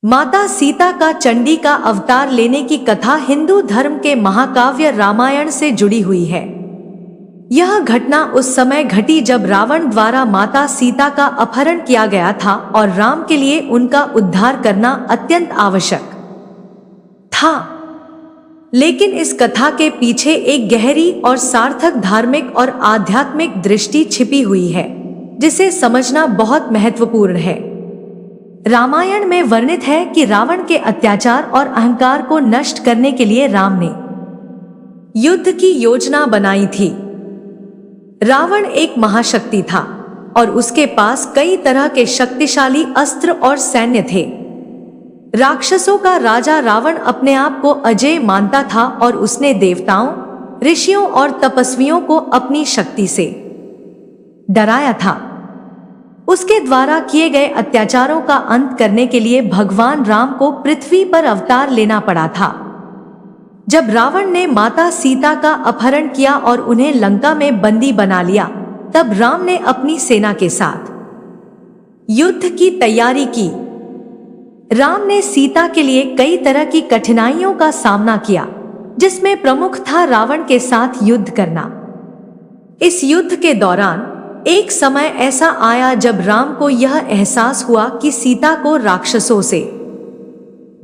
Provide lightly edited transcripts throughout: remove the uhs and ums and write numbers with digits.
माता सीता का चंडी का अवतार लेने की कथा हिंदू धर्म के महाकाव्य रामायण से जुड़ी हुई है। यह घटना उस समय घटी जब रावण द्वारा माता सीता का अपहरण किया गया था और राम के लिए उनका उद्धार करना अत्यंत आवश्यक था। लेकिन इस कथा के पीछे एक गहरी और सार्थक धार्मिक और आध्यात्मिक दृष्टि छिपी हुई है, जिसे समझना बहुत महत्वपूर्ण है। रामायण में वर्णित है कि रावण के अत्याचार और अहंकार को नष्ट करने के लिए राम ने युद्ध की योजना बनाई थी। रावण एक महाशक्ति था और उसके पास कई तरह के शक्तिशाली अस्त्र और सैन्य थे। राक्षसों का राजा रावण अपने आप को अजेय मानता था और उसने देवताओं, ऋषियों और तपस्वियों को अपनी शक्ति से डराया था। उसके द्वारा किए गए अत्याचारों का अंत करने के लिए भगवान राम को पृथ्वी पर अवतार लेना पड़ा था। जब रावण ने माता सीता का अपहरण किया और उन्हें लंका में बंदी बना लिया, तब राम ने अपनी सेना के साथ युद्ध की तैयारी की। राम ने सीता के लिए कई तरह की कठिनाइयों का सामना किया, जिसमें प्रमुख था रावण के साथ युद्ध करना। इस युद्ध के दौरान एक समय ऐसा आया जब राम को यह एहसास हुआ कि सीता को राक्षसों से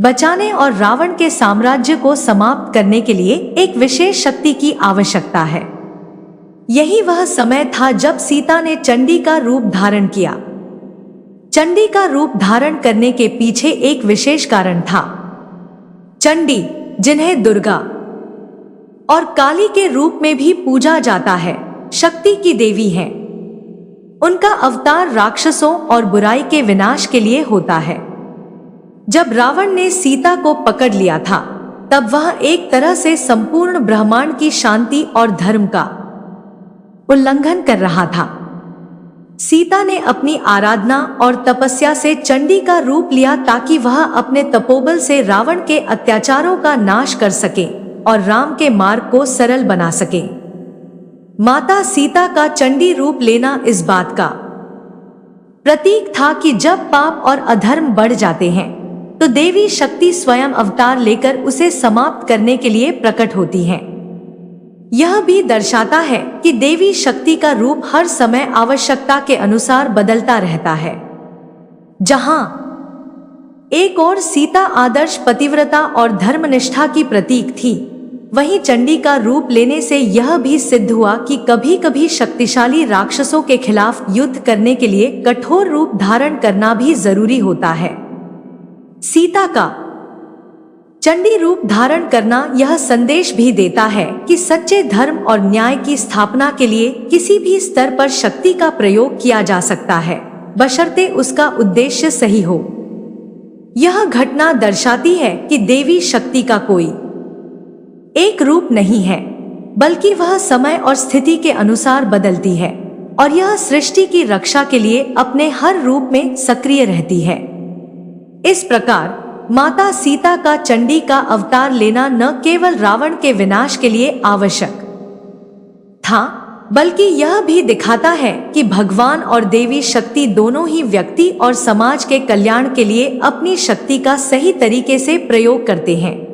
बचाने और रावण के साम्राज्य को समाप्त करने के लिए एक विशेष शक्ति की आवश्यकता है। यही वह समय था जब सीता ने चंडी का रूप धारण किया। चंडी का रूप धारण करने के पीछे एक विशेष कारण था। चंडी, जिन्हें दुर्गा और काली के रूप में भी पूजा जाता है, शक्ति की देवी हैं। उनका अवतार राक्षसों और बुराई के विनाश के लिए होता है। जब रावण ने सीता को पकड़ लिया था, तब वह एक तरह से संपूर्ण ब्रह्मांड की शांति और धर्म का उल्लंघन कर रहा था। सीता ने अपनी आराधना और तपस्या से चंडी का रूप लिया ताकि वह अपने तपोबल से रावण के अत्याचारों का नाश कर सके और राम के मार्ग को सरल बना सके। माता सीता का चंडी रूप लेना इस बात का प्रतीक था कि जब पाप और अधर्म बढ़ जाते हैं, तो देवी शक्ति स्वयं अवतार लेकर उसे समाप्त करने के लिए प्रकट होती हैं। यह भी दर्शाता है कि देवी शक्ति का रूप हर समय आवश्यकता के अनुसार बदलता रहता है। जहां एक ओर सीता आदर्श पतिव्रता और धर्मनिष्ठा की प्रतीक थी, वहीं चंडी का रूप लेने से यह भी सिद्ध हुआ कि कभी कभी शक्तिशाली राक्षसों के खिलाफ युद्ध करने के लिए कठोर रूप धारण करना भी जरूरी होता है। सीता का चंडी रूप धारण करना यह संदेश भी देता है कि सच्चे धर्म और न्याय की स्थापना के लिए किसी भी स्तर पर शक्ति का प्रयोग किया जा सकता है, बशर्ते उसका उद्देश्य सही हो। यह घटना दर्शाती है कि देवी शक्ति का कोई एक रूप नहीं है, बल्कि वह समय और स्थिति के अनुसार बदलती है और यह सृष्टि की रक्षा के लिए अपने हर रूप में सक्रिय रहती है। इस प्रकार माता सीता का चंडी का अवतार लेना न केवल रावण के विनाश के लिए आवश्यक था, बल्कि यह भी दिखाता है कि भगवान और देवी शक्ति दोनों ही व्यक्ति और समाज के कल्याण के लिए अपनी शक्ति का सही तरीके से प्रयोग करते हैं।